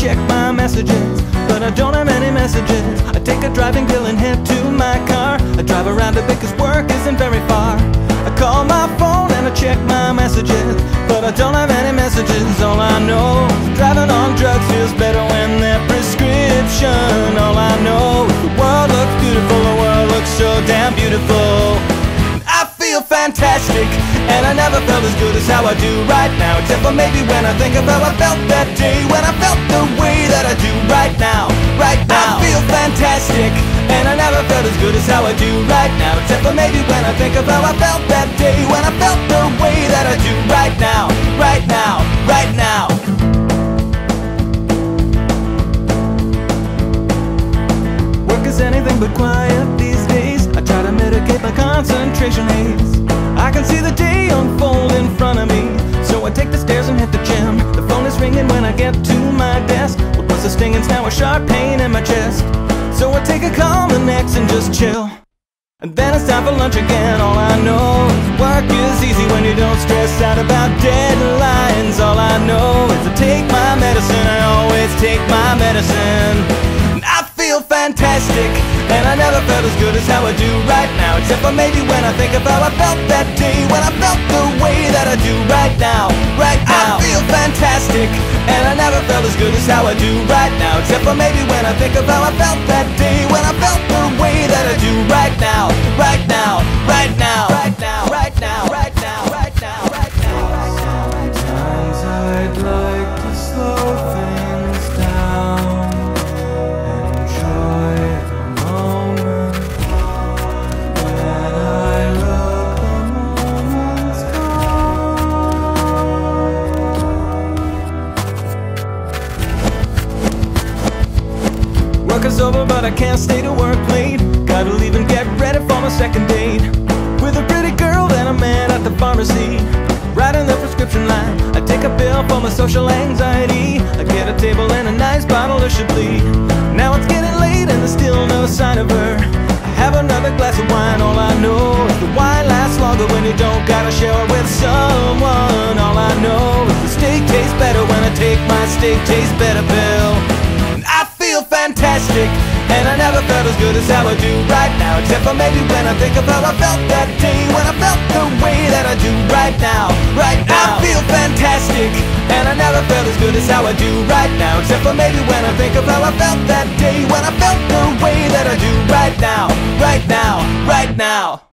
check my messages, but I don't have any messages. I take a driving pill and head to my car. I drive around a bit cause work isn't very far. I call my phone and I check my messages, but I don't have any messages. All I know is driving on drugs feels better when they're prescription. All I know is the world looks beautiful, the world looks so damn beautiful. I feel fantastic, and I never felt as good as how I do right now, except for maybe when I think of how I felt that day, when I felt the way that I do right now, right now. I feel fantastic, and I never felt as good as how I do right now, except for maybe when I think of how I felt that day, when I felt the way that I do right now, right now, right now. Work is anything but quiet these days. I try to mitigate my concentration haze. I can see the day unfold in front of me, so I take the stairs and hit the gym. The phone is ringing when I get to my desk. Well, plus the stinging's now a sharp pain in my chest. So I take a Cominex and just chill. And then it's time for lunch again. All I know is work is easy when you don't stress out about deadlines. All I know is to take my medicine. I always take my medicine. And I feel fantastic, and I never felt as good as how I do right now, except for maybe when I think of how I felt that day, when I felt the way that I do right now, right now. I feel fantastic, and I never felt as good as how I do right now, except for maybe when I think of how I felt that day, when I felt the way that I do right now, right now, right now, right now, right now, right now, right now, right now. Sometimes I'd like to slow things down, enjoy the moment. When I look, the moment's gone. Work is over, but I can't stay to work late. Gotta leave and get ready for my second date with a pretty girl that I met at the pharmacy. Writing the prescription line, I take a pill for my social anxiety. I get a table and a nice bottle of Chablis. Now it's getting late and there's still no sign of her. I have another glass of wine. All I know is the wine lasts longer when you don't gotta share it with someone. All I know is the steak tastes better when I take my steak tastes better pill. And I feel fantastic, and I never felt as good as how I do right now, except for maybe when I think of how I felt that day, when I felt the way that I do right now, right now. I feel fantastic, and I never felt as good as how I do right now, except for maybe when I think of how I felt that day, when I felt the way that I do right now, right now, right now.